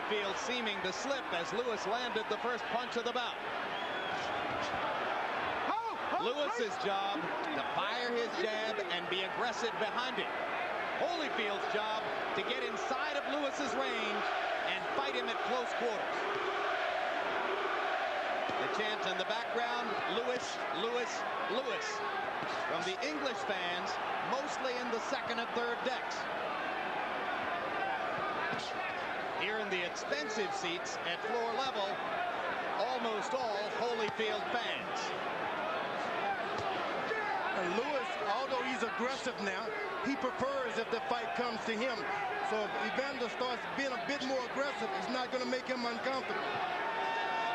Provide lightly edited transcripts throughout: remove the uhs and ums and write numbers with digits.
Holyfield seeming to slip as Lewis landed the first punch of the bout. Lewis's job to fire his jab and be aggressive behind it. Holyfield's job to get inside of Lewis's range and fight him at close quarters. The chant in the background, Lewis, Lewis, Lewis, from the English fans, mostly in the second and third decks. Here in the expensive seats at floor level, almost all Holyfield fans. And Lewis, although he's aggressive now, he prefers if the fight comes to him. So if Evander starts being a bit more aggressive, it's not going to make him uncomfortable.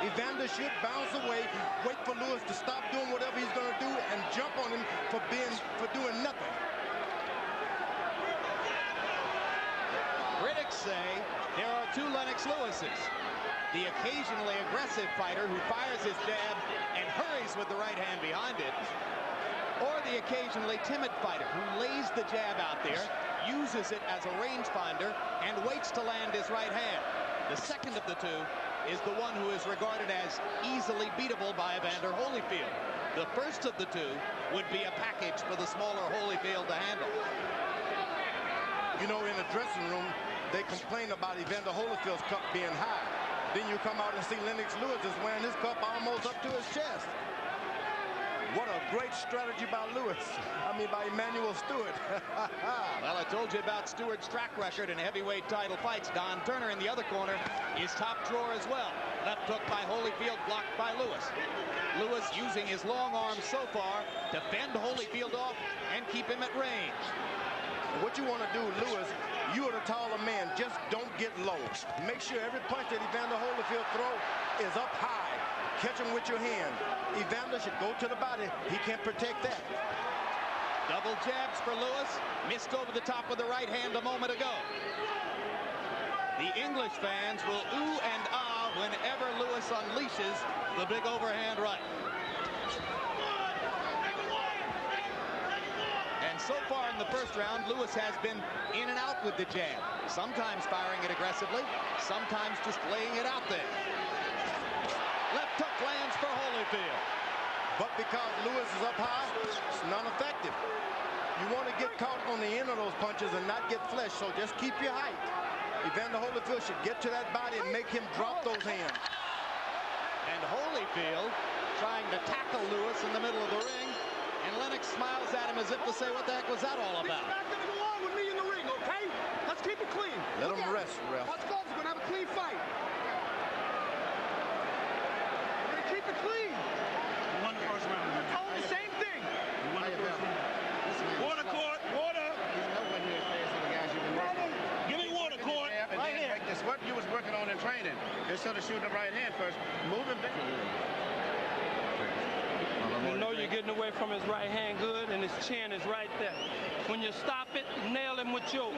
Evander should bounce away, wait for Lewis to stop doing whatever he's going to do, and jump on him for doing nothing. Critics say there are two Lennox Lewises. The occasionally aggressive fighter who fires his jab and hurries with the right hand behind it, or the occasionally timid fighter who lays the jab out there, uses it as a rangefinder, and waits to land his right hand. The second of the two is the one who is regarded as easily beatable by Evander Holyfield. The first of the two would be a package for the smaller Holyfield to handle. You know, in the dressing room, they complain about Evander Holyfield's cup being high. Then you come out and see Lennox Lewis is wearing his cup almost up to his chest. What a great strategy by Lewis. I mean, by Emmanuel Stewart. Well, I told you about Stewart's track record in heavyweight title fights. Don Turner in the other corner is top drawer as well. Left hook by Holyfield, blocked by Lewis. Lewis using his long arms so far to fend Holyfield off and keep him at range. What you want to do, Lewis, you are the taller man. Just don't get low. Make sure every punch that Evander Holyfield throw is up high. Catch him with your hand. Evander should go to the body. He can't protect that. Double jabs for Lewis. Missed over the top with the right hand a moment ago. The English fans will ooh and ah whenever Lewis unleashes the big overhand right. And so far in the first round, Lewis has been in and out with the jab. Sometimes firing it aggressively, sometimes just laying it out there. Left hook lands for Holyfield. But because Lewis is up high, it's not effective. You want to get caught on the end of those punches and not get flesh, so just keep your height. Evander Holyfield should get to that body and make him drop those hands. And Holyfield trying to tackle Lewis in the middle of the ring, and Lennox smiles at him as if to say, what the heck was that all about? You're not going to go on with me in the ring, okay? Let's keep it clean. Let him rest, ref. Us folks are going to have a clean fight. Keep it clean. You won the first round. I told him the same thing. You won the first round. Water, court, water. Give me water, court. Right here. This what you was working on in training. Instead of shooting the right hand first, moving back. You know you're getting away from his right hand good, and his chin is right there. When you stop it, nail him with yours.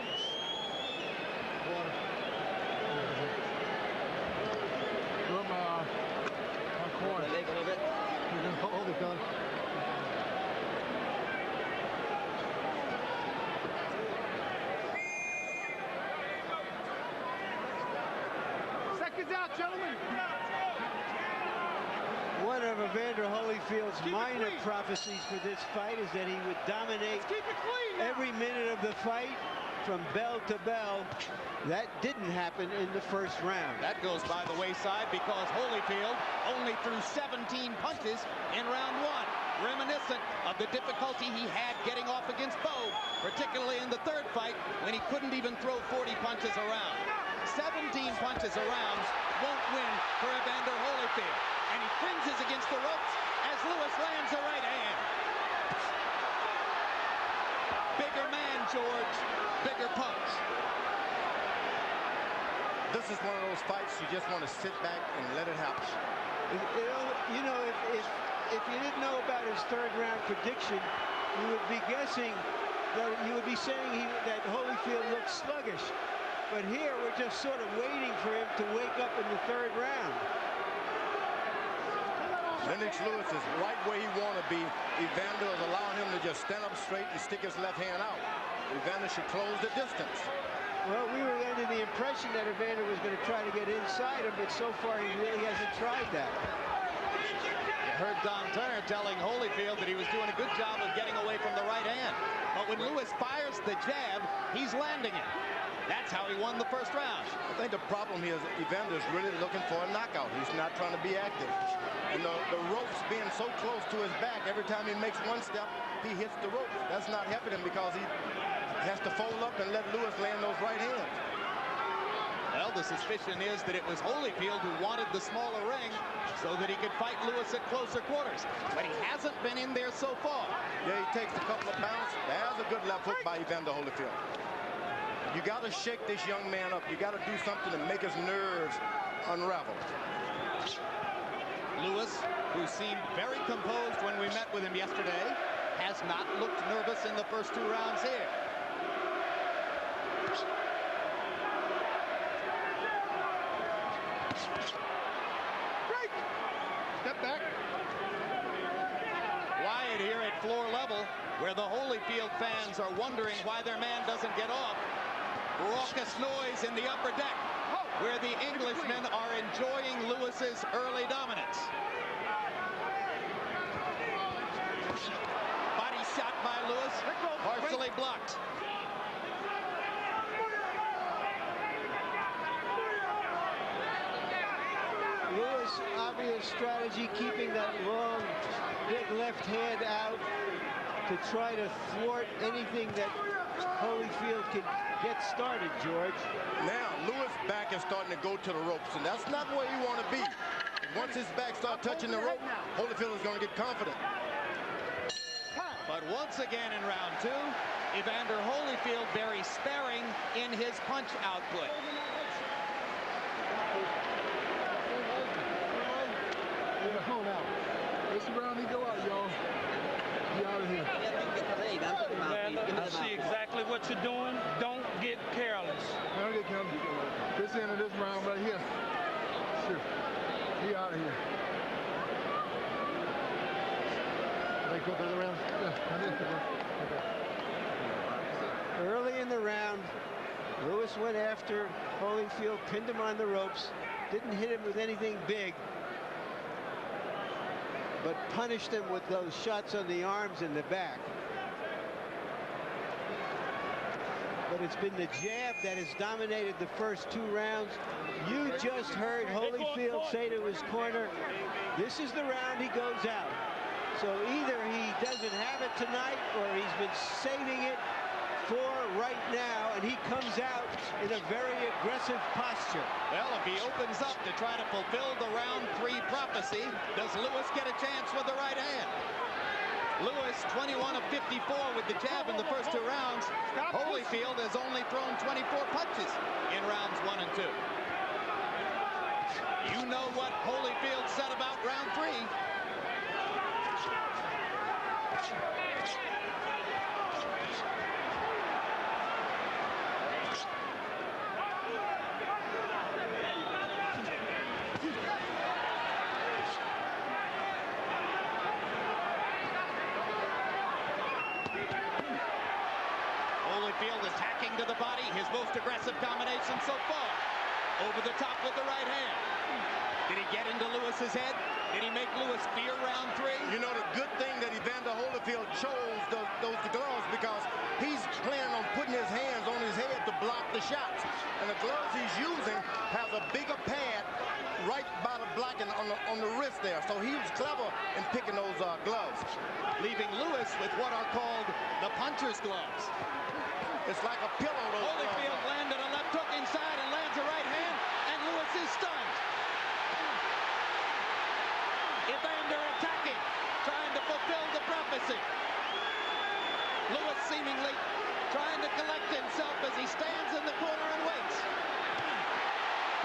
Seconds out, gentlemen. One of Evander Holyfield's minor prophecies for this fight is that he would dominate every minute of the fight from bell to bell. That didn't happen in the first round. That goes by the wayside because Holyfield only threw 17 punches in round one, reminiscent of the difficulty he had getting off against Bowe, particularly in the third fight when he couldn't even throw 40 punches a round. 17 punches a round won't win for Evander Holyfield, and he cringes against the ropes as Lewis lands a right hand. Bigger man, George, bigger punch. This is one of those fights you just want to sit back and let it happen. You know, if you didn't know about his third round prediction, you would be guessing that you would be saying that Holyfield looks sluggish. But here we're just sort of waiting for him to wake up in the third round. Lennox Lewis is right where he want to be. Evander is allowing him to just stand up straight and stick his left hand out. Evander should close the distance. Well, we were under the impression that Evander was going to try to get inside him, but so far he really hasn't tried that. You heard Don Turner telling Holyfield that he was doing a good job of getting away from the right hand. But when Lewis fires the jab, he's landing it. That's how he won the first round. I think the problem here is Evander's really looking for a knockout. He's not trying to be active. And the ropes being so close to his back, every time he makes one step, he hits the ropes. That's not helping him because he has to fold up and let Lewis land those right hands. Well, the suspicion is that it was Holyfield who wanted the smaller ring so that he could fight Lewis at closer quarters. But he hasn't been in there so far. Yeah, he takes a couple of pounds. There's a good left hook by Evander Holyfield. You got to shake this young man up. You got to do something to make his nerves unravel. Lewis, who seemed very composed when we met with him yesterday, has not looked nervous in the first 2 rounds here. Break. Step back. Wyatt here at floor level, where the Holyfield fans are wondering why their man doesn't get off. Raucous noise in the upper deck, where the Englishmen are enjoying Lewis's early dominance. Body shot by Lewis, partially blocked. Lewis, obvious strategy, keeping that long, big left hand out to try to thwart anything that Holyfield can get started, George. Now, Lewis' back is starting to go to the ropes, and that's not where you want to be. Once his back starts touching the rope, Holyfield is going to get confident. But once again in round 2, Evander Holyfield very sparing in his punch output. Hold out. This round he go out, y'all. He out of here. Man, I see exactly what you're doing. Don't get careless. Don't get careless. This end of this round right here. Shoot. He out of here. They go through the round? Yeah. Early in the round, Lewis went after Holyfield, pinned him on the ropes, didn't hit him with anything big, but punished him with those shots on the arms and the back. But it's been the jab that has dominated the first 2 rounds. You just heard Holyfield say to his corner, this is the round he goes out. So either he doesn't have it tonight or he's been saving it for right now, and he comes out in a very aggressive posture. Well, if he opens up to try to fulfill the round 3 prophecy, does Lewis get a chance with the right hand? Lewis 21 of 54 with the jab in the first 2 rounds. Holyfield has only thrown 24 punches in rounds 1 and 2. You know what Holyfield said about round 3. Holyfield attacking to the body, his most aggressive combination so far. Over the top with the right hand. Did he get into Lewis's head? Did he make Lewis fear round 3? You know, the good thing that Evander Holyfield chose those gloves, because he's planning on putting his hands on his head to block the shots. And the gloves he's using has a bigger pad right by the blocking on the wrist there. So he was clever in picking those gloves. Leaving Lewis with what are called the puncher's gloves. It's like a pillow. Holyfield landed a left hook inside and lands a right hand, and Lewis is stunned. Evander attacking, trying to fulfill the prophecy. Lewis seemingly trying to collect himself as he stands in the corner and waits.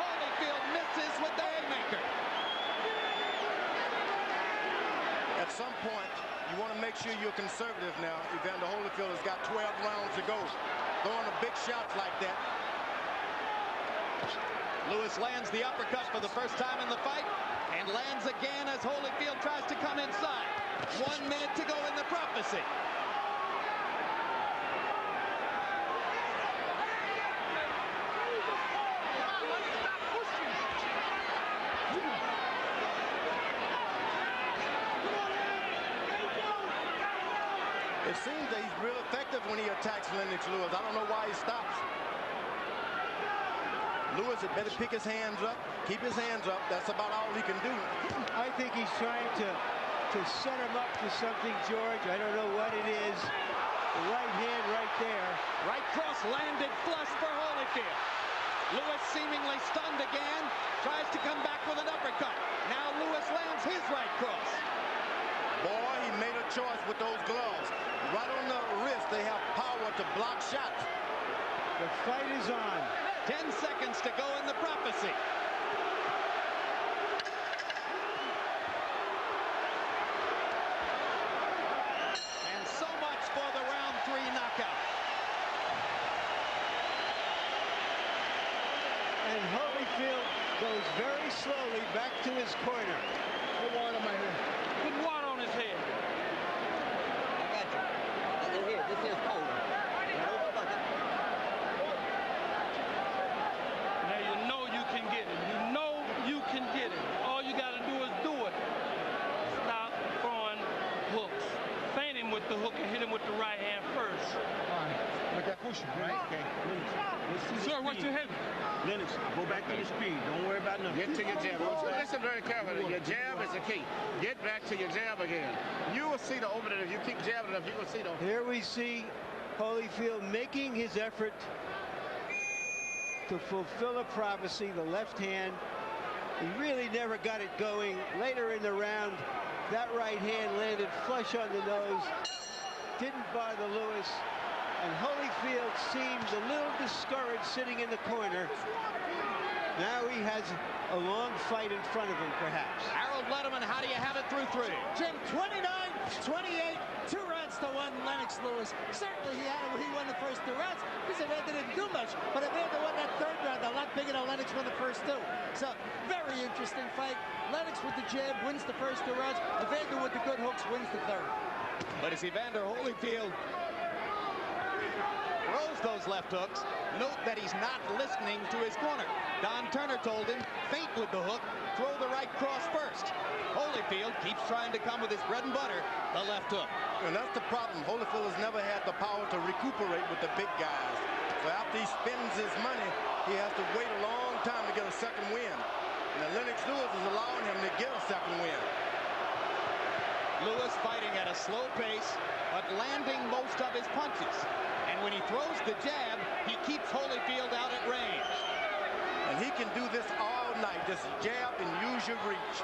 Holyfield misses with the haymaker. At some point, you want to make sure you're conservative now. Evander Holyfield has got 12 rounds to go. Throwing the big shots like that. Lewis lands the uppercut for the first time in the fight, and lands again as Holyfield tries to come inside. 1 minute to go in the prophecy. Lennox Lewis. I don't know why he stops. Lewis had better pick his hands up, keep his hands up. That's about all he can do. I think he's trying to set him up for something, George. I don't know what it is. The right hand right there. Right cross landed flush for Holyfield. Lewis seemingly stunned again. Tries to come back with an uppercut. Now Lewis lands his right cross. Boy, he made a choice with those gloves. Right on the wrist, they have power to block shots. The fight is on. 10 seconds to go in the prophecy. And so much for the round 3 knockout. And Holyfield goes very slowly back to his corner. Put water on my head. Put water on his head. I got you. Look here. This is cold. Now you know you can get it. You know you can get it. All you got to do is do it. Stop throwing hooks. Feint him with the hook and hit him with the right hand first. All right. Look at pushing, right? Okay. Sir, what's your head? Lennox, go back to your speed. Don't worry about nothing. Get to your jab. Listen very carefully. Your jab is the key. Get back to your jab again. You will see the opening. If you keep jabbing enough, you will see the opening. Here we see Holyfield making his effort to fulfill a prophecy, the left hand. He really never got it going. Later in the round, that right hand landed flush on the nose. Didn't bother Lewis. And Holyfield seems a little discouraged sitting in the corner. Now he has a long fight in front of him, perhaps. Harold Letterman, how do you have it through 3? Jim, 29-28, 2 rounds to 1, Lennox Lewis. Certainly he won the first 2 rounds because Evander didn't do much. But Evander won that 3rd round a lot bigger than Lennox won the first 2. So, very interesting fight. Lennox with the jab wins the first 2 rounds. Evander with the good hooks wins the 3rd. But as Evander Holyfield throws those left hooks, note that he's not listening to his corner. Don Turner told him, feint with the hook, throw the right cross first. Holyfield keeps trying to come with his bread and butter, the left hook. And that's the problem. Holyfield has never had the power to recuperate with the big guys. So after he spends his money, he has to wait a long time to get a second win. And Lennox Lewis is allowing him to get a second win. Lewis fighting at a slow pace, but landing most of his punches. And when he throws the jab, he keeps Holyfield out at range. And he can do this all night. Just jab and use your reach.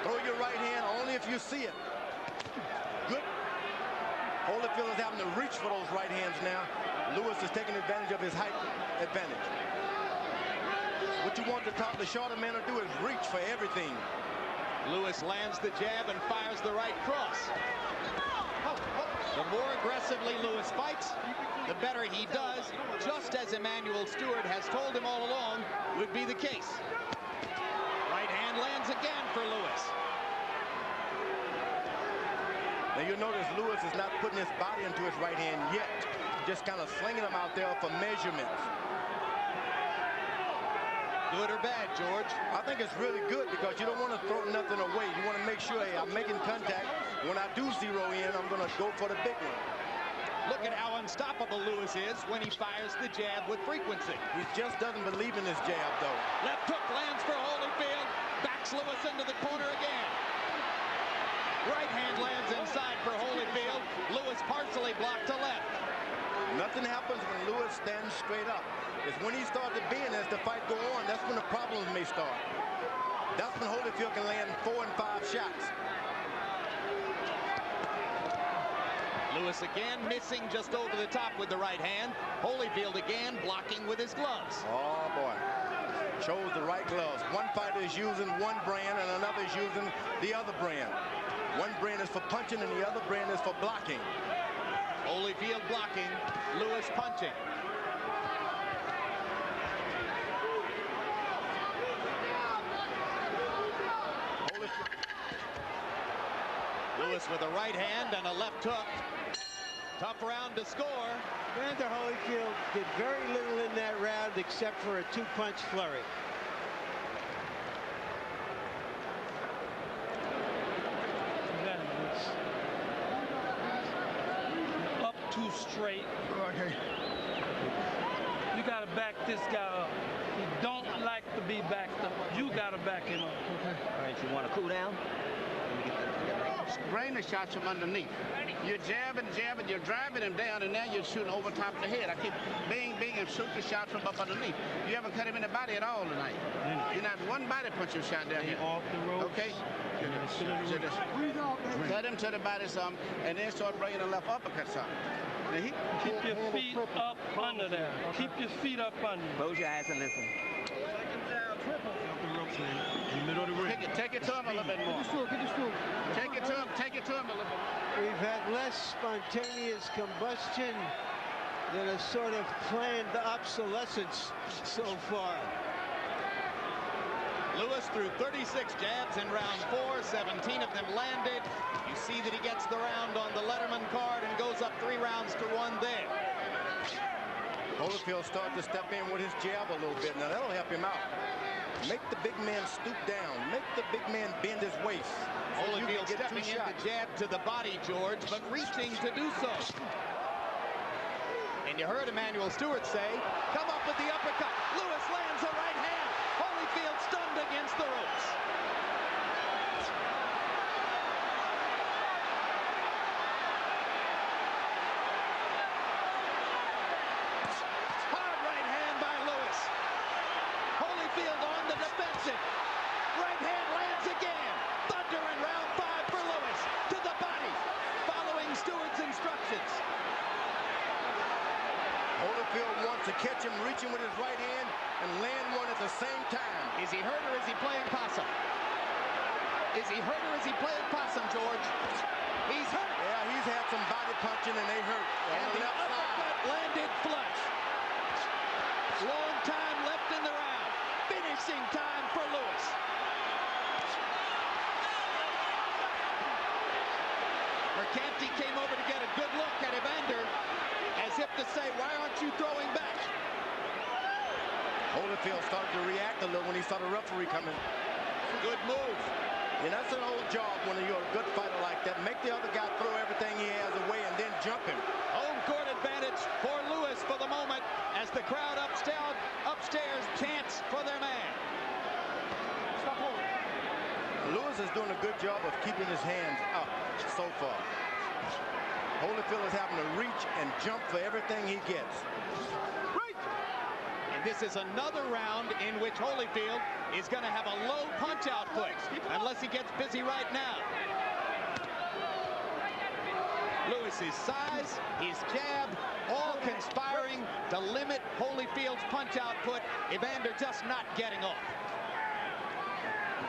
Throw your right hand only if you see it. Good. Holyfield is having to reach for those right hands now. Lewis is taking advantage of his height advantage. What you want the shorter man to do is reach for everything. Lewis lands the jab and fires the right cross. The more aggressively Lewis fights, the better he does, just as Emmanuel Stewart has told him all along would be the case. Right hand lands again for Lewis. Now you'll notice Lewis is not putting his body into his right hand yet. Just kind of slinging them out there for measurements. Good or bad, George? I think it's really good because you don't want to throw nothing away. You want to make sure, hey, I'm making contact. When I do zero in, I'm going to go for the big one. Look at how unstoppable Lewis is when he fires the jab with frequency. He just doesn't believe in his jab, though. Left hook lands for Holyfield. Backs Lewis into the corner again. Right hand lands inside for Holyfield. Lewis partially blocked to left. Nothing happens when Lewis stands straight up. It's when he starts to bend as the fight go on, that's when the problems may start. That's when Holyfield can land 4 and 5 shots. Lewis again missing just over the top with the right hand. Holyfield again blocking with his gloves. Oh boy, chose the right gloves. One fighter is using one brand and another is using the other brand. One brand is for punching and the other brand is for blocking. Holyfield blocking, Lewis punching. Lewis with a right hand and a left hook. Tough round to score. Evander Holyfield did very little in that round except for a 2-punch flurry. Up too straight. Okay. You got to back this guy up. He don't like to be backed up. You got to back him up. Okay. All right, you want to cool down? Let me get that. Brain the shots from underneath. You're jabbing, you're driving him down, and now you're shooting over top of the head. I keep bing, and shoot the shot from up underneath. You haven't cut him in the body at all tonight. You're not one body punch you shot down here. Off the ropes. Okay? Cut him to the body some, and then start bringing the left uppercut some. Now keep your feet up under there. Keep your feet up under. Close your eyes and listen. Take it to him a little bit more. Take it to him a little bit. We've had less spontaneous combustion than a sort of planned obsolescence so far. Lewis threw 36 jabs in round 4, 17 of them landed. You see that he gets the round on the Letterman card and goes up 3 rounds to 1 there. Holyfield starting to step in with his jab a little bit. Now that'll help him out. Make the big man stoop down. Make the big man bend his waist. Holyfield stepping in the jab to the body, George, but reaching to do so. And you heard Emmanuel Stewart say, come up with the uppercut. Lewis lands a right hand. Holyfield stunned against the ropes. Hard right hand by Lewis. Holyfield on the defensive. Right hand lands again. Thunder in round 5 for Lewis. To the body. Following Stewart's instructions. Holyfield wants to catch him reaching with his right hand and land one at the same time. Is he hurt or is he playing possum? Is he hurt or is he playing possum, George? He's hurt. Yeah, he's had some body punching and they hurt. And the uppercut landed flush. Long time left in the round. Finishing time for Lewis. Mercanti came over to get a good look at Evander, as if to say, why aren't you throwing back? Holyfield started to react a little when he saw the referee coming. Good move. And that's an old job when you're a good fighter like that. Make the other guy throw everything he has away and then jump him. Home court advantage for Lewis for the moment as the crowd upstairs chants for their man. Lewis is doing a good job of keeping his hands up so far. Holyfield is having to reach and jump for everything he gets. And this is another round in which Holyfield is going to have a low punch output unless he gets busy right now. Lewis's size, his jab, all conspiring to limit Holyfield's punch output. Evander just not getting off.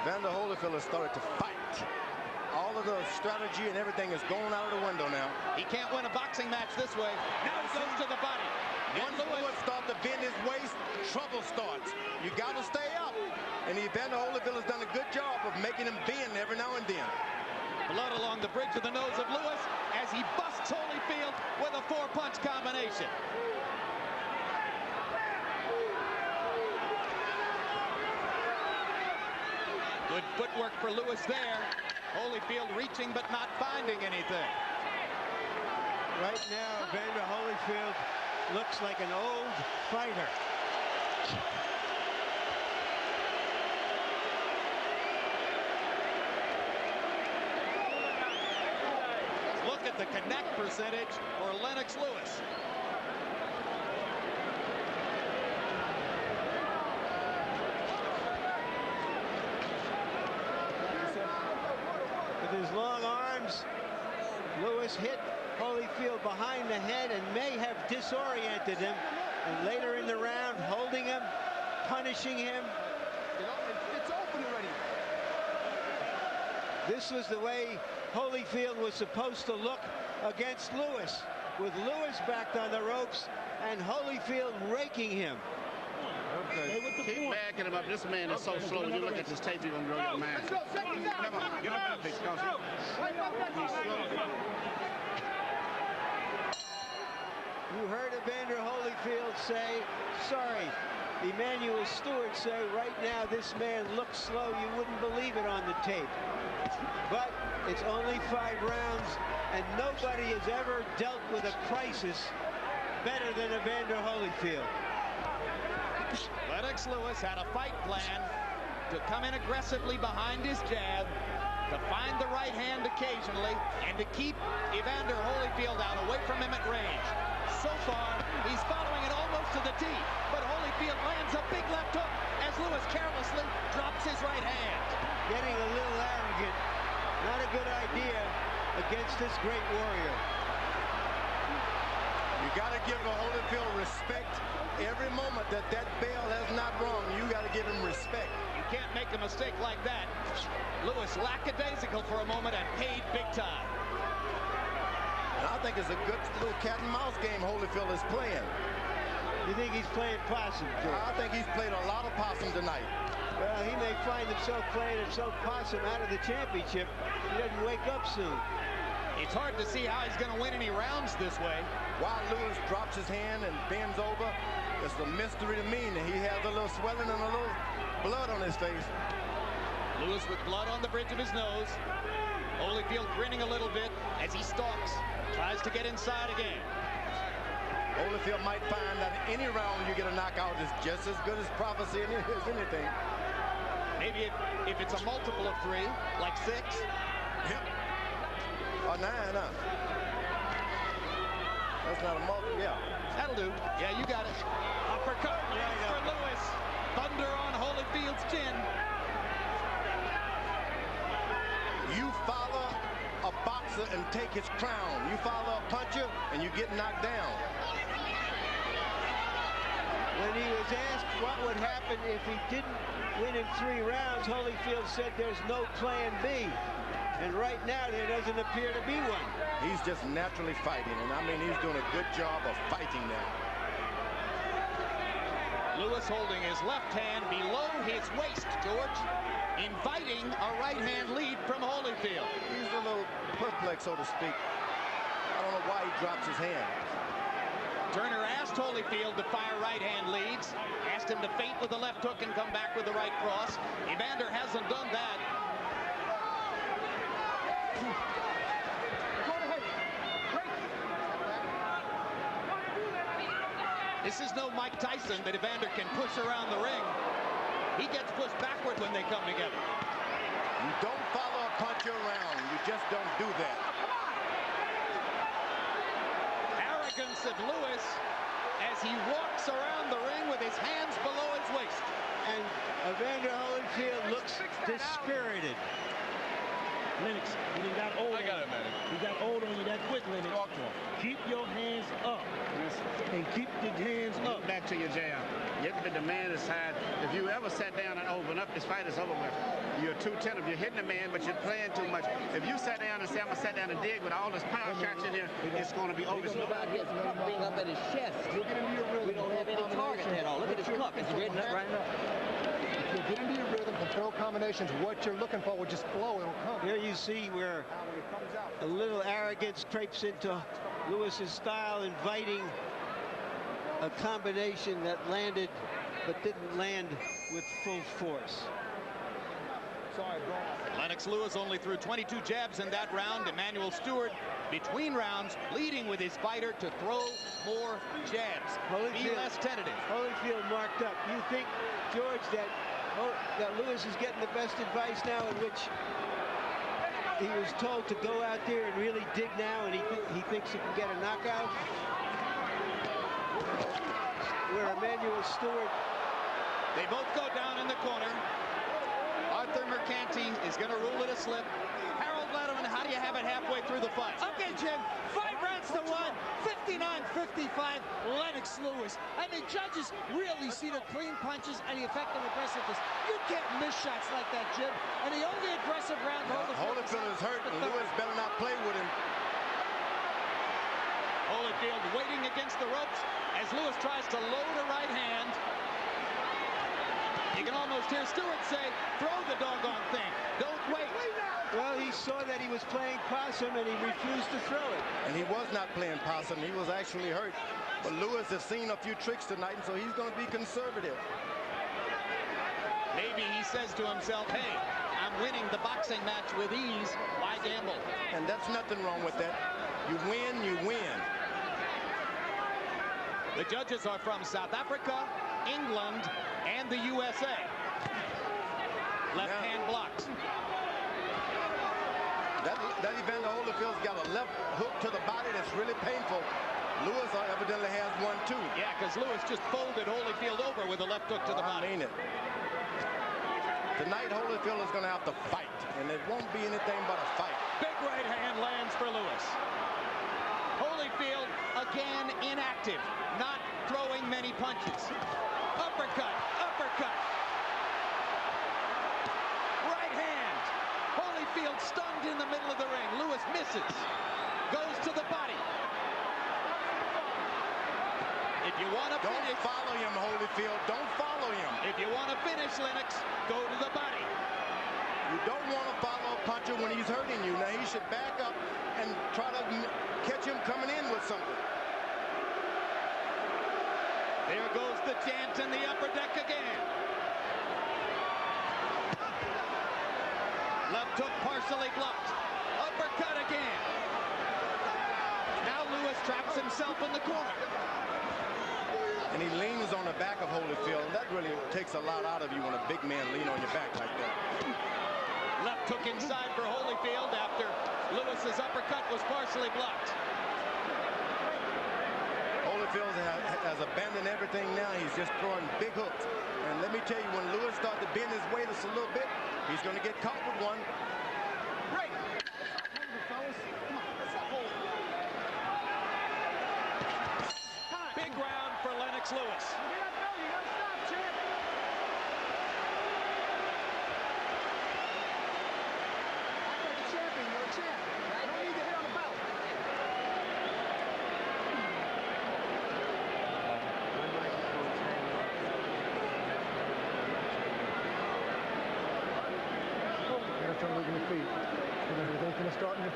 Evander Holyfield has started to fight. All of the strategy and everything is going out of the window now. He can't win a boxing match this way. Now he goes to the body. Once Lewis starts to bend his waist, trouble starts. You got to stay up. And Evander Holyfield has done a good job of making him bend every now and then. Blood along the bridge of the nose of Lewis as he busts Holyfield with a 4-punch combination. Good footwork for Lewis there. Holyfield reaching but not finding anything. Right now, Evander Holyfield looks like an old fighter. Look at the connect percentage for Lennox Lewis. With his long arms, Lewis hit Holyfield behind the head and may have disoriented him. And later in the round, holding him, punishing him. It's open already. This was the way Holyfield was supposed to look against Lewis, with Lewis backed on the ropes and Holyfield raking him. Keep backing him up. This man is so slow. When you look at this tape, you're going to grow your mind. Come on, get up, big cousin. He's slow. You heard Evander Holyfield say, sorry. Emmanuel Stewart say, right now this man looks slow. You wouldn't believe it on the tape. But it's only 5 rounds. And nobody has ever dealt with a crisis better than Evander Holyfield. Lennox Lewis had a fight plan to come in aggressively behind his jab, to find the right hand occasionally, and to keep Evander Holyfield out away from him at range. So far, he's following it almost to the tee, but Holyfield lands a big left hook as Lewis carelessly drops his right hand. Getting a little arrogant. Not a good idea against this great warrior. You got to give Holyfield respect every moment that bell has not rung. You got to give him respect. You can't make a mistake like that. Lewis lackadaisical for a moment and paid big time. And I think it's a good little cat and mouse game Holyfield is playing. You think he's playing possum, George? I think he's played a lot of possum tonight. Well, he may find himself playing himself possum out of the championship. He doesn't wake up soon. It's hard to see how he's going to win any rounds this way. While Lewis drops his hand and bends over, it's a mystery to me. He has a little swelling and a little blood on his face. Lewis with blood on the bridge of his nose. Holyfield grinning a little bit as he stalks, tries to get inside again. Holyfield might find that any round you get a knockout is just as good as prophecy as anything. Maybe if it's a multiple of 3, like 6. Yep. Or 9, huh? That's not a multiple, yeah. That'll do. Yeah, you got it. Uppercut for Lewis. Thunder on Holyfield's chin. You follow a boxer and take his crown. You follow a puncher and you get knocked down. When he was asked what would happen if he didn't win in 3 rounds, Holyfield said there's no plan B. And right now, there doesn't appear to be one. He's just naturally fighting, and I mean, he's doing a good job of fighting now. Lewis holding his left hand below his waist, George, inviting a right-hand lead from Holyfield. He's a little perplexed, so to speak. I don't know why he drops his hand. Turner asked Holyfield to fire right-hand leads, asked him to feint with the left hook and come back with the right cross. Evander hasn't done that. This is no Mike Tyson that Evander can push around the ring. He gets pushed backward when they come together. You don't follow a puncher around. You just don't do that. Arrogance of Lewis as he walks around the ring with his hands below his waist. And Evander Holyfield looks dispirited. Lennox, you got old. I got it, man. You got old on you that quick, Lennox. Talk to him. Keep your hands up. And keep your hands up. Back to your jab. Get the demand aside. If you ever sat down and open up, this fight is over with. You're too tentative. You're hitting the man, but you're playing too much. If you sat down and say, I'm going to sit down and dig with all this power shots in here, it's going to be over. About his cup being up at his chest. We don't have any target at all. Look at his cup. It's red nut right now. If you get into your rhythm and throw combinations, what you're looking for will just flow. It'll come. Here you see where a little arrogance creeps into Lewis's style, inviting a combination that landed but didn't land with full force. Sorry, bro. Lennox Lewis only threw 22 jabs in that round. Emmanuel Stewart, between rounds, pleading with his fighter to throw more jabs. Be less tentative. Holyfield marked up. You think, George, that Lewis is getting the best advice now, in which he was told to go out there and really dig now, and he thinks he can get a knockout? Where Emmanuel Stewart... They both go down in the corner. Arthur Mercanti is going to rule it a slip. Harold Letterman, how do you have it halfway through the fight? Okay, Jim, 5 rounds to 1, 59-55, Lennox Lewis. I mean, judges really see the clean punches and the effective aggressiveness. You can't miss shots like that, Jim. And the only aggressive round Holyfield is hurt, and Lewis better not play with him. Holyfield waiting against the ropes as Lewis tries to load a right hand. You can almost hear Stewart say, throw the doggone thing. Don't wait. Well, he saw that he was playing possum, and he refused to throw it. And he was not playing possum. He was actually hurt. But Lewis has seen a few tricks tonight, and so he's going to be conservative. Maybe he says to himself, hey, I'm I'm winning the boxing match with ease. Why gamble? And that's nothing wrong with that. You win, you win. The judges are from South Africa, England, and the USA. Left hand blocks. That Evander Holyfield's got a left hook to the body that's really painful. Lewis evidently has one too. Yeah, because Lewis just folded Holyfield over with a left hook to the body. I mean it. Tonight Holyfield is going to have to fight, and it won't be anything but a fight. Big right hand lands for Lewis. Holyfield again inactive, not throwing many punches. Uppercut, uppercut. Right hand. Holyfield stunned in the middle of the ring. Lewis misses. Goes to the body. If you want to finish, don't follow him, Holyfield. Don't follow him. If you want to finish, Lennox, go to the body. You don't want to follow a puncher when he's hurting you. Now he should back up and try to catch him coming in with something. There goes the chant in the upper deck again. Left hook partially blocked. Uppercut again. Now Lewis traps himself in the corner. And he leans on the back of Holyfield. That really takes a lot out of you when a big man lean on your back like that. Left hook inside for Holyfield after Lewis's uppercut was partially blocked. Holyfield has abandoned everything now. He's just throwing big hooks. And let me tell you, when Lewis starts to bend his weight just a little bit, he's going to get caught with one. Break. Big round for Lennox Lewis.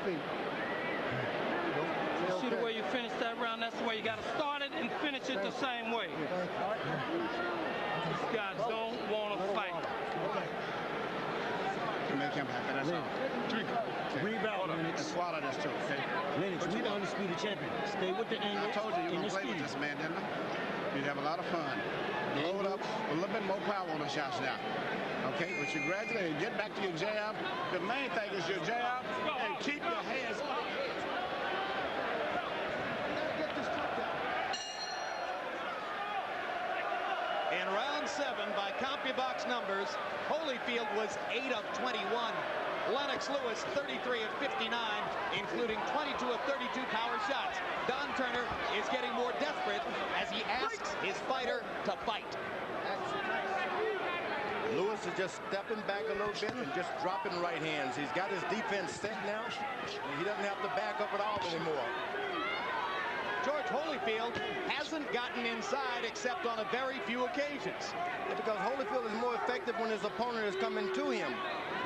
You see the way you finish that round? That's the way you got to start it and finish it the same way. These guys don't want to fight. To make him happy, that's all. Drink. Rebound, Lennox. And swallow this too, okay? Lennox, we the undisputed champion. Stay with the angle. I told you you were going to play with this man, didn't I? You'd have a lot of fun. Load up a little bit more power on the shots now. Okay, but you gradually get back to your jab. The main thing is your jab and keep your hands up. In round 7, by CompuBox numbers, Holyfield was 8 of 21. Lennox Lewis, 33 of 59, including 22 of 32 power shots. Don Turner is getting more desperate as he asks his fighter to fight. Lewis is just stepping back a little bit and just dropping right hands. He's got his defense set now, and he doesn't have to back up at all anymore. George Holyfield hasn't gotten inside except on a very few occasions. Because Holyfield is more effective when his opponent is coming to him.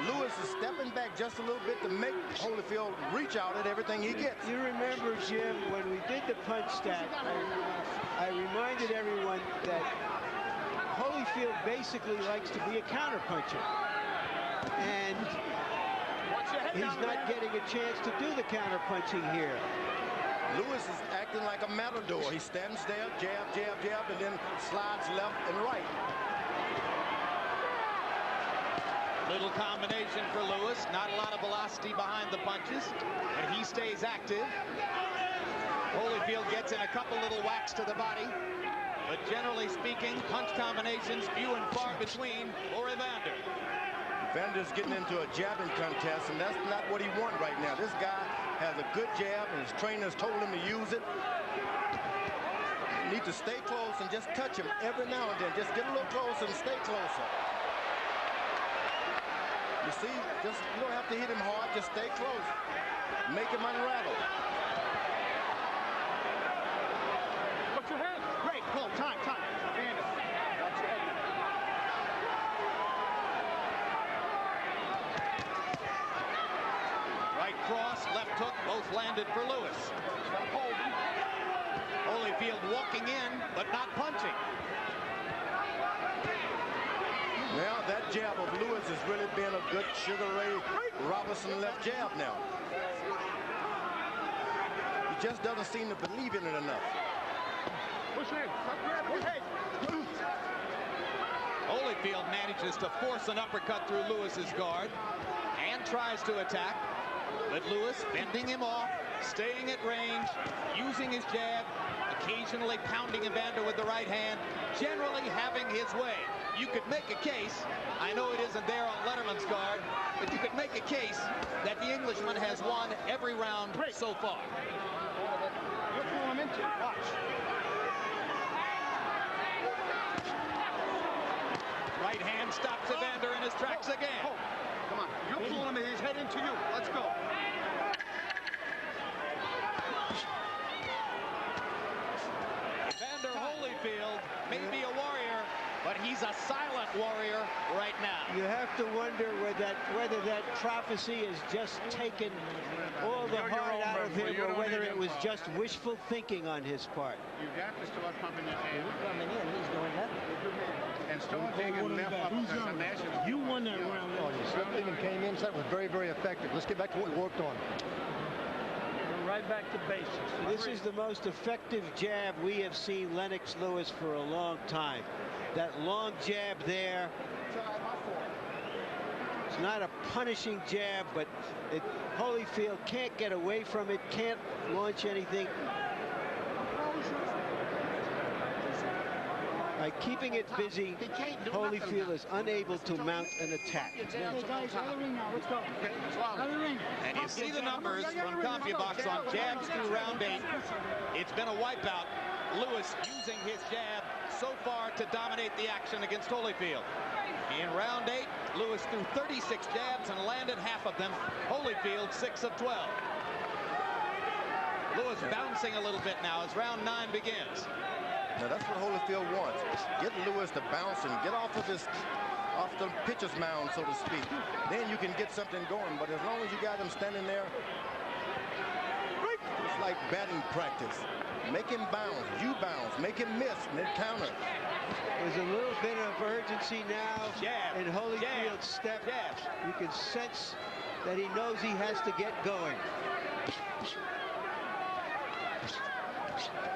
Lewis is stepping back just a little bit to make Holyfield reach out at everything he gets. You remember, Jim, when we did the punch stat, I reminded everyone that Holyfield basically likes to be a counterpuncher. And he's not getting a chance to do the counterpunching here. Lewis is acting like a matador. He stands there, jab, jab, jab, and then slides left and right. Little combination for Lewis. Not a lot of velocity behind the punches, but he stays active. Holyfield gets in a couple little whacks to the body. But generally speaking, punch combinations few and far between for Evander. Evander's getting into a jabbing contest, and that's not what he wants right now. This guy has a good jab, and his trainers told him to use it. You need to stay close and just touch him every now and then. Just get a little closer and stay closer. You see, you don't have to hit him hard, just stay close. Make him unravel. Put your hands. Great, pull, time. Evander. Right cross, left hook, both landed for Lewis. Holyfield walking in, but not punching. Well, that jab of Lewis is He's really been a good Sugar Ray Robinson left jab now. He just doesn't seem to believe in it enough. Holyfield manages to force an uppercut through Lewis's guard and tries to attack, but Lewis bending him off, staying at range, using his jab, occasionally pounding Evander with the right hand, generally having his way. You could make a case, I know it isn't there on Letterman's card, but you could make a case that the Englishman has won every round so far. You're pulling him into it. Watch. Right hand stops Evander in his tracks again. Come on. You're pulling him, his head into you. Let's go. Evander Holyfield may be a warrior, but he's a silent warrior right now. You have to wonder whether that prophecy has just taken all the heart out of him, or whether it was just wishful thinking on his part. You got to start pumping your head. Coming in, he's doing that. And start taking left uppercuts. You won that round. Something came in, so that was very, very effective. Let's get back to what we worked on. Right back to basics. This is the most effective jab we have seen Lennox Lewis for a long time. That long jab there. It's not a punishing jab, but Holyfield can't get away from it, can't launch anything. By keeping it busy, Holyfield is unable to mount an attack. And you see the numbers from CompuBox on jabs through round 8. It's been a wipeout. Lewis using his jab so far to dominate the action against Holyfield. In round 8, Lewis threw 36 jabs and landed half of them. Holyfield 6 of 12. Lewis bouncing a little bit now as round 9 begins. Now that's what Holyfield wants. Get Lewis to bounce and get off of the pitcher's mound, so to speak. Then you can get something going. But as long as you got him standing there, it's like batting practice. Make him bounce, you bounce, make him miss, and then counter. There's a little bit of urgency now in Holyfield's step. You can sense that he knows he has to get going.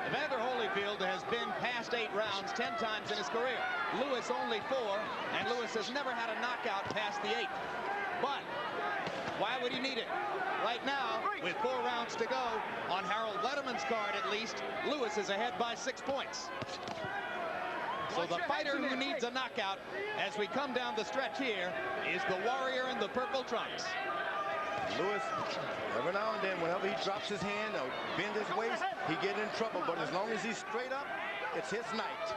Evander Holyfield has been past 8 rounds 10 times in his career. Lewis only 4, and Lewis has never had a knockout past the 8th. But why would he need it? Right now, with 4 rounds to go, on Harold Letterman's card at least, Lewis is ahead by 6 points. So the fighter who needs a knockout as we come down the stretch here is the warrior in the purple trunks. Lewis, every now and then, whenever he drops his hand or bend his waist, he get in trouble. But as long as he's straight up, it's his night.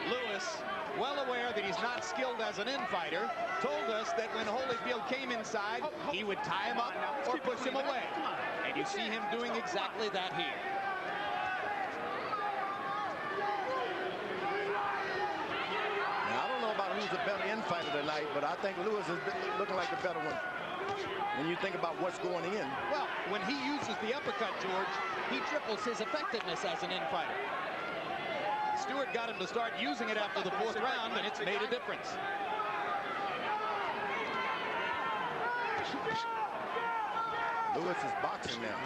Lewis, well aware that he's not skilled as an in-fighter, told us that when Holyfield came inside, he would tie him up or push him away. And you see him doing exactly that here. Now, I don't know about who's the better in-fighter tonight, but I think Lewis is looking like the better one when you think about what's going in. Well, when he uses the uppercut, George, he triples his effectiveness as an in-fighter. Stewart got him to start using it after the 4th round, and it's made a difference. Lewis is boxing now.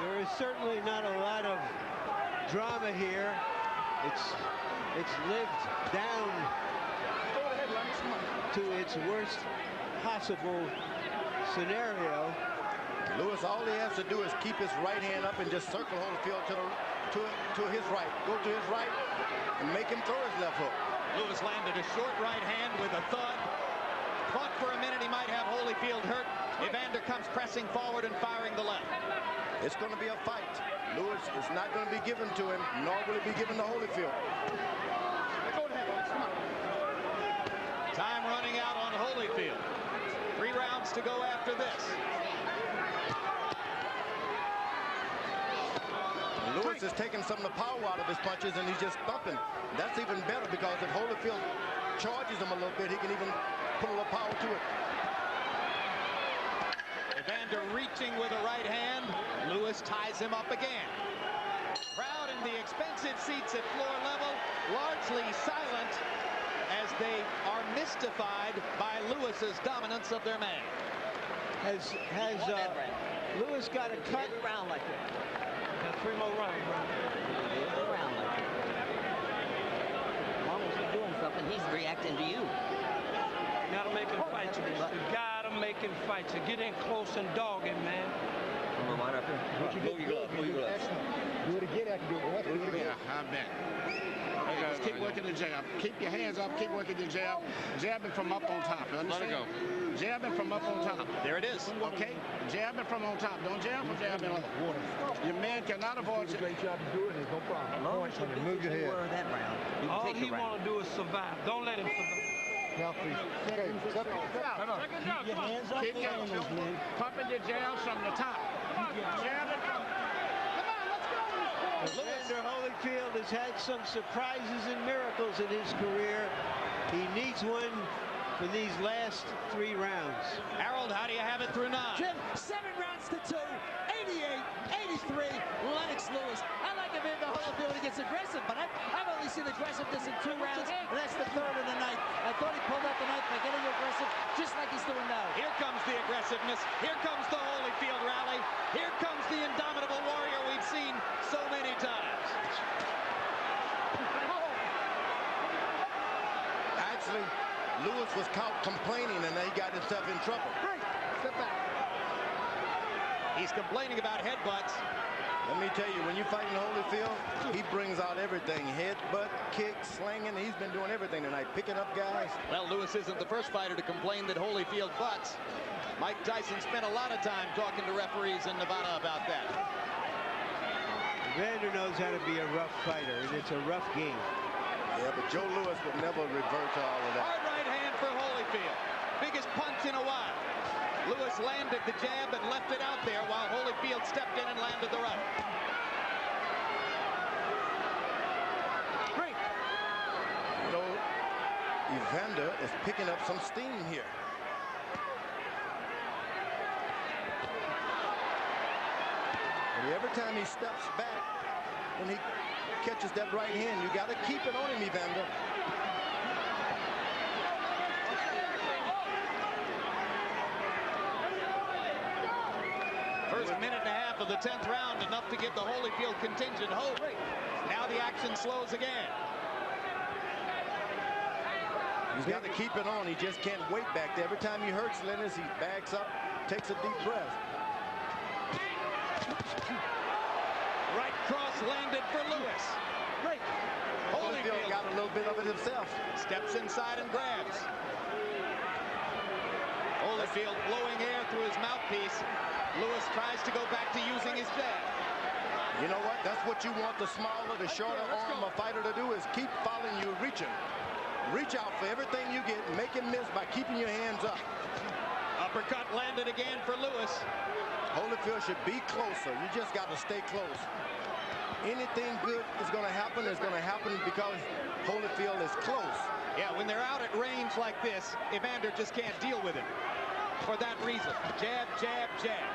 There is certainly not a lot of drama here. It's lived down to its worst possible scenario. Lewis, all he has to do is keep his right hand up and just circle Holyfield to his right. Go to his right and make him throw his left hook. Lewis landed a short right hand with a thud. Thought for a minute he might have Holyfield hurt. Evander comes pressing forward and firing the left. It's going to be a fight. Lewis is not going to be given to him, nor will it be given to Holyfield. Time running out on Holyfield. 3 rounds to go after this. Lewis is taking some of the power out of his punches, and he's just thumping. That's even better, because if Holyfield charges him a little bit, he can even put a little power to it. Evander reaching with a right hand. Lewis ties him up again. Crowd in the expensive seats at floor level, largely silent as they are mystified by Lewis's dominance of their man. Has Lewis got a cut? Round like that. Got 3 more rounds, bro. Round like that. As long as you're doing something, he's reacting to you. You gotta make him fight you. You gotta make him fight you. Get in close and dog him, man. Right up here. What you did, do it again after you do it. Yeah, I bet. Just keep working the jab. Keep your hands up. Keep working your jab. Jabbing from up on top. You understand? Let it go. Jabbing from up on top. There it is. Okay? Jabbing from on top. Don't jab from jabbing low. Your man cannot avoid you. Great job to do it. There's no problem. Long as you Move your head. that round, you All take he the round. want to do is survive. Don't let him survive. Now, please. Okay, step out. Keep your hands up. Keep pumping your jabs from the top. Jabbing from... Evander Holyfield has had some surprises and miracles in his career. He needs one for these last 3 rounds. Harold, how do you have it through 9? Jim, 7 rounds to 2, 88-83, Lennox Lewis. I like Evander Holyfield when he gets aggressive, but I've only seen aggressiveness in 2 rounds, and that's the 3rd of the night. I thought he pulled out the knife by getting aggressive, just like he's doing now. Here comes the aggressiveness. Here comes the Holyfield rally. Here comes the indomitable warrior we've seen so many times. Actually, Lewis was caught complaining, and then he got himself in trouble. Step back. He's complaining about headbutts. Let me tell you, when you're fighting Holyfield, he brings out everything. Headbutt, kick, slinging. He's been doing everything tonight, picking up guys. Well, Lewis isn't the first fighter to complain that Holyfield butts. Mike Tyson spent a lot of time talking to referees in Nevada about that. Evander knows how to be a rough fighter, and it's a rough game. Yeah, but Joe Lewis would never revert to all of that. Hard right hand for Holyfield. Biggest punch in a while. Lewis landed the jab and left it out there while Holyfield stepped in and landed the right. Great. You know, Evander is picking up some steam here. And every time he steps back, when he catches that right hand, you got to keep it on him, Evander. First minute and a half of the 10th round, enough to give the Holyfield contingent hope. Now the action slows again. He's got to keep it on. He just can't wait back there. Every time he hurts Lennox, he backs up, takes a deep breath. Right cross landed for Lewis. Great. Holyfield got a little bit of it himself. Steps inside and grabs. Holyfield blowing air through his mouthpiece. Lewis tries to go back to using his jab. You know what? That's what you want the smaller, the shorter arm a fighter to do, is keep following you, reaching. Reach out for everything you get. Make him miss by keeping your hands up. Uppercut landed again for Lewis. Holyfield should be closer. You just got to stay close. Anything good is going to happen. It's going to happen because Holyfield is close. Yeah, when they're out at range like this, Evander just can't deal with it. For that reason, jab, jab, jab.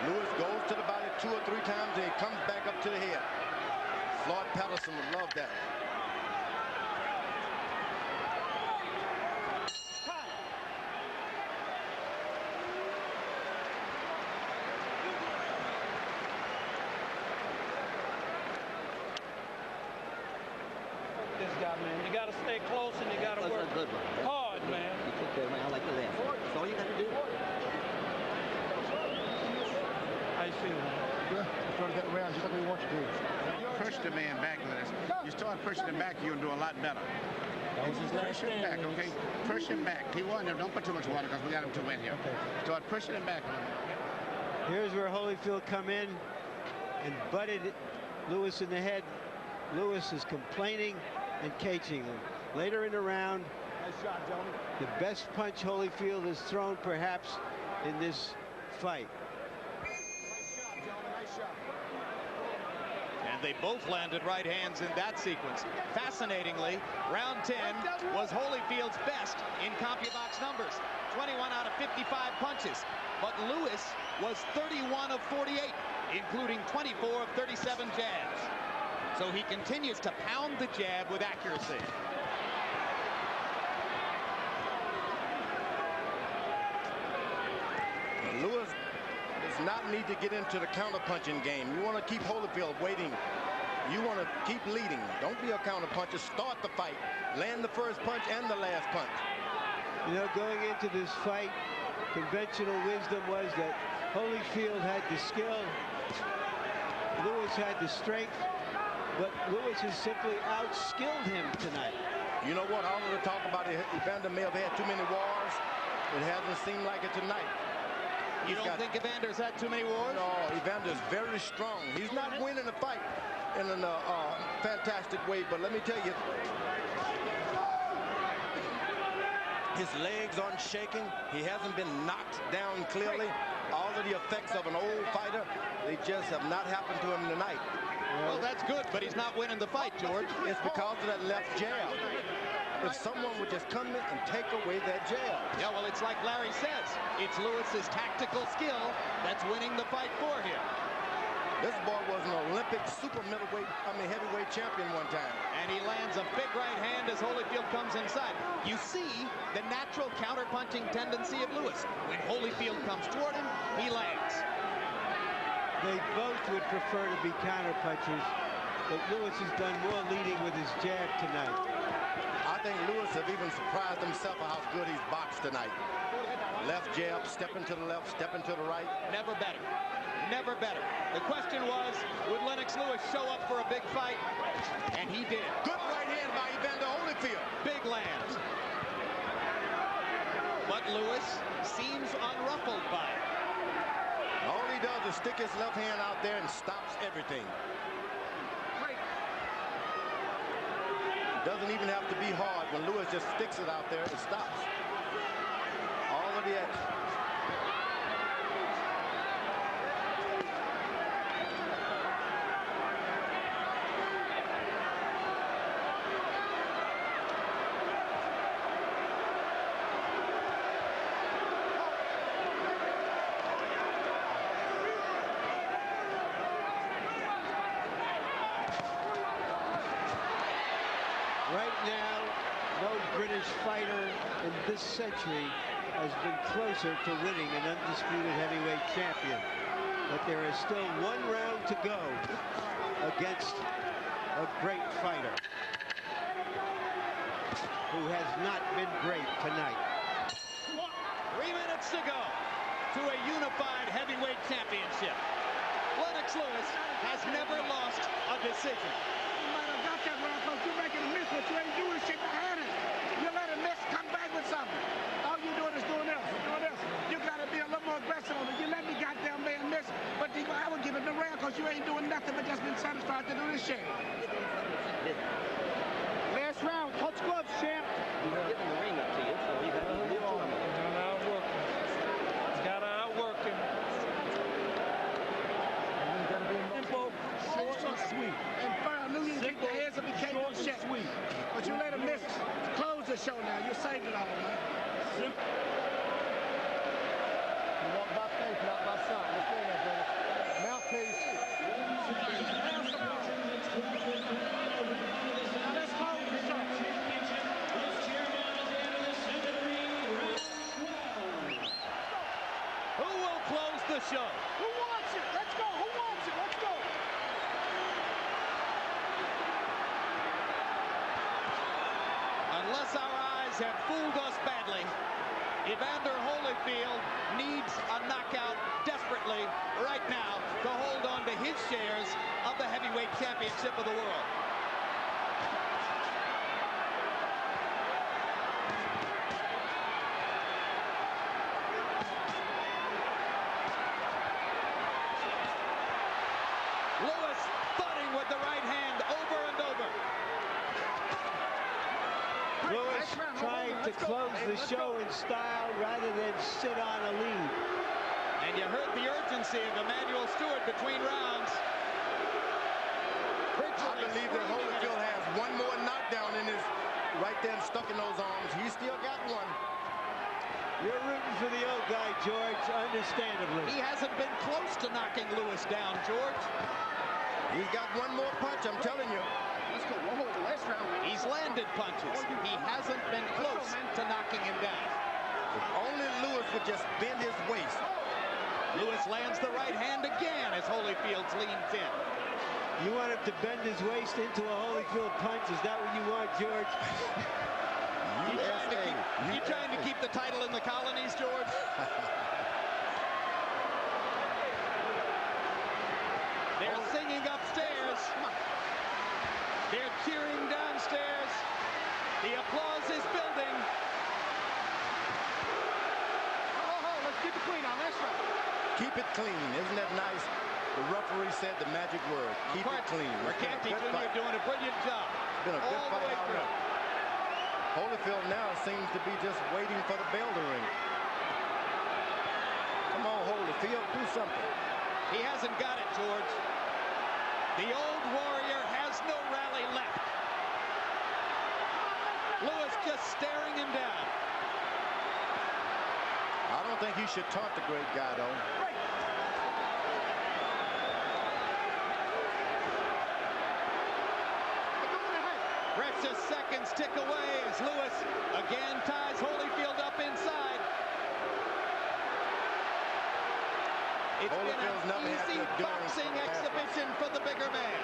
Lewis goes to the body 2 or 3 times, and he comes back up to the head. Floyd Patterson would love that. This guy, man, you got to stay close and you got to work That's a good one. hard, man. You took that round like the last. That's all you got to do. How you feel, man? Yeah, I started that round just like we want you to. Push the man back, Lennox. You start pushing him back, you'll do a lot better. That was his last Push him back, stand. okay? Push him back. He won. Don't put too much water because we got him too wet here. Start pushing him back. Here's where Holyfield come in and butted Lewis in the head. Lewis is complaining and caging him. Later in the round, Nice shot, gentlemen. the best punch Holyfield has thrown perhaps in this fight. Nice shot, gentlemen. Nice shot. And they both landed right hands in that sequence. Fascinatingly, round 10 was Holyfield's best in CompuBox numbers. 21 out of 55 punches, but Lewis was 31 of 48, including 24 of 37 jabs. So he continues to pound the jab with accuracy. Lewis does not need to get into the counter-punching game. You want to keep Holyfield waiting. You want to keep leading. Don't be a counter-puncher. Start the fight. Land the first punch and the last punch. You know, going into this fight, conventional wisdom was that Holyfield had the skill, Lewis had the strength, but Lewis has simply outskilled him tonight. You know what? All of the talk about Evander may have had too many wars. It hasn't seemed like it tonight. You don't think Evander's had too many wars? No, Evander's very strong. He's not winning the fight in a fantastic way, but let me tell you, his legs aren't shaking. He hasn't been knocked down clearly. All of the effects of an old fighter, they just have not happened to him tonight. Well, that's good, but he's not winning the fight, George. It's because of that left jab. If someone would just come in and take away that jab. Yeah, well, it's like Larry says. It's Lewis's tactical skill that's winning the fight for him. This boy was an Olympic heavyweight champion one time. And he lands a big right hand as Holyfield comes inside. You see the natural counter-punching tendency of Lewis. When Holyfield comes toward him, he lands. They both would prefer to be counter-punchers, but Lewis has done more leading with his jab tonight. I think Lewis have even surprised himself at how good he's boxed tonight. Left jab, stepping to the left, stepping to the right. Never better. Never better. The question was, would Lennox Lewis show up for a big fight? And he did. Good right hand by Evander Holyfield. Big lands. But Lewis seems unruffled by it. All he does is stick his left hand out there and stops everything. It doesn't even have to be hard. When Lewis just sticks it out there, it stops. All of the action. Right now, no British fighter in this century has been closer to winning an undisputed heavyweight champion. But there is still one round to go against a great fighter who has not been great tonight. 3 minutes to go to a unified heavyweight championship. Lennox Lewis has never lost a decision. You make it a miss, but you ain't doing shit behind it. You let it miss, come back with something. All you doing is doing this, doing this. You gotta be a little more aggressive on it. You let the goddamn man miss, but I would give it the round because you ain't doing nothing but just been satisfied to do this shit. Last round, touch gloves, champ. He's giving the ring up to you, so you gotta move on. Gotta outwork him. Gotta outwork him. Simple, short and sweet. And fire, I knew you kicked the heads up, he can't do shit. Sweet. But you let him miss. Close the show now. You saved it all, man. Simple. You walk by faith, not by sight. Understand that, brother. Mouthpiece. Now let's close the show. Who will close the show? Who wants it? Let's go. Who wants it? Let's go. Unless our eyes have fooled us badly, Evander Holyfield needs a knockout desperately right now to hold on to his shares of the heavyweight championship of the world. Lewis butting with the right hand over and over. Lewis trying to close the show in style rather than sit on a lead. And you heard the urgency of Emmanuel Stewart between rounds. I believe that Holyfield has one more knockdown in his right there stuck in those arms. He's still got one. You're rooting for the old guy, George, understandably. He hasn't been close to knocking Lewis down, George. He's got one more punch, I'm telling you. Let's go. We'll hold the last round. He's landed punches. He hasn't been close to knocking him down. If only Lewis would just bend his waist. Lewis lands the right hand again as Holyfield's leans in. You want him to bend his waist into a Holyfield punch? Is that what you want, George? You trying to keep the title in the colonies, George? They're singing upstairs. They're cheering downstairs. The applause is building. Let's keep it clean on this one. Keep it clean. Isn't that nice? The referee said the magic word. Keep it clean. Mercanti Jr. doing a brilliant job. It's been a good fight out there. Holyfield now seems to be just waiting for the bell to ring. Come on, Holyfield, do something. He hasn't got it, George. The old warrior has no rally left. Lewis just staring him down. I don't think he should taunt the great guy, though. Precious seconds tick away as Lewis again ties Holyfield up inside. It's Holyfield's been an easy boxing exhibition for the bigger man.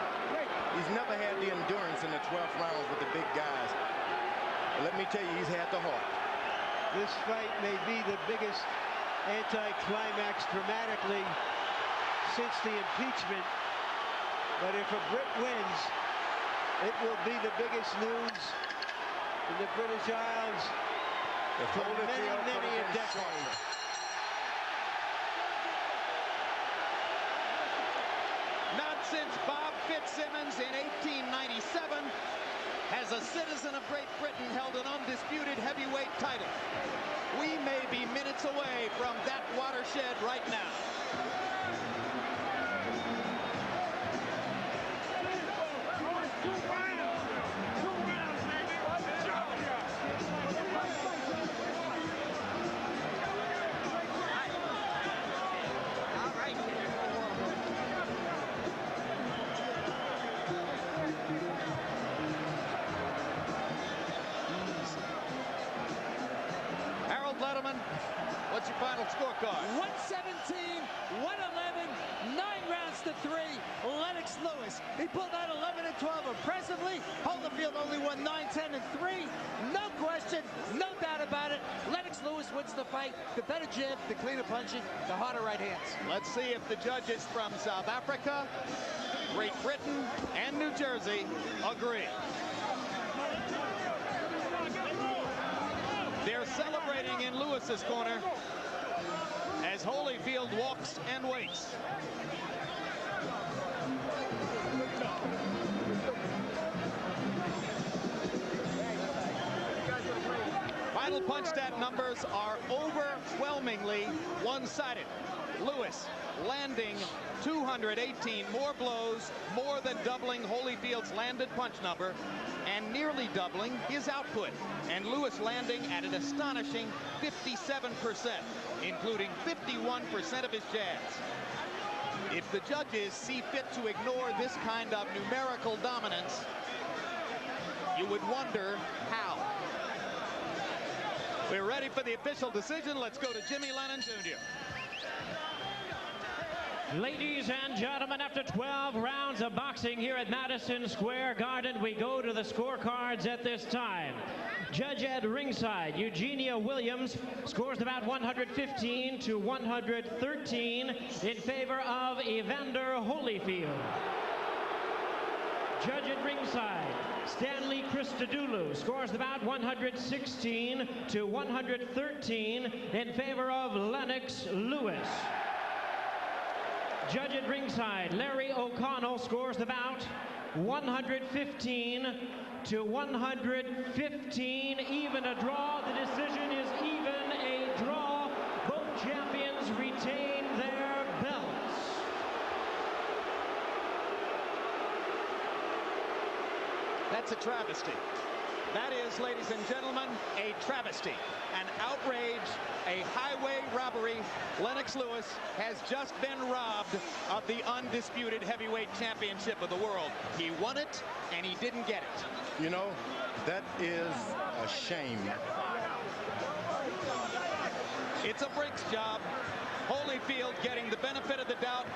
He's never had the endurance in the 12th rounds with the big guys. But let me tell you, he's had the heart. This fight may be the biggest anticlimax dramatically since the impeachment, but if a Brit wins, it will be the biggest news in the British Isles for many a decade. Not since Bob Fitzsimmons in 1897 has a citizen of Great Britain held an undisputed heavyweight title. We may be minutes away from that watershed right now. What's your final scorecard? 117, 111, 9 rounds to 3. Lennox Lewis. He pulled out 11 and 12 impressively. Holyfield only won 9, 10 and 3. No question, no doubt about it. Lennox Lewis wins the fight. The better jab, the cleaner punching, the harder right hands. Let's see if the judges from South Africa, Great Britain, and New Jersey agree. They're celebrating in Lewis's corner as Holyfield walks and waits. Final punch stat numbers are overwhelmingly one-sided. Lewis landing 218 more blows, more than doubling Holyfield's landed punch number, and nearly doubling his output. And Lewis landing at an astonishing 57%, including 51% of his jabs. If the judges see fit to ignore this kind of numerical dominance, you would wonder how. We're ready for the official decision. Let's go to Jimmy Lennon Jr. Ladies and gentlemen, after 12 rounds of boxing here at Madison Square Garden, we go to the scorecards at this time. Judge at ringside, Eugenia Williams, scores about 115 to 113 in favor of Evander Holyfield. Judge at ringside, Stanley Christodoulou, scores about 116 to 113 in favor of Lennox Lewis. Judge at ringside, Larry O'Connell, scores the bout 115 to 115, even a draw. The decision is even a draw. Both champions retain their belts. That's a travesty. That is, ladies and gentlemen, a travesty, an outrage, a highway robbery. Lennox Lewis has just been robbed of the undisputed heavyweight championship of the world. He won it, and he didn't get it. You know, that is a shame. It's a Briggs job. Holyfield getting the benefit of the doubt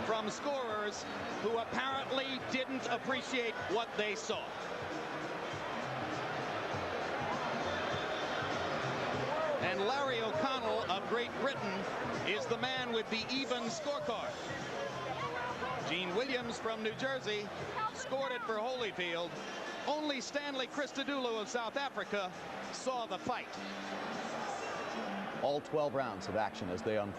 from scorers who apparently didn't appreciate what they saw. And Larry O'Connell of Great Britain is the man with the even scorecard. Gene Williams from New Jersey scored it for Holyfield. Only Stanley Christodoulou of South Africa saw the fight. All 12 rounds of action as they unfold.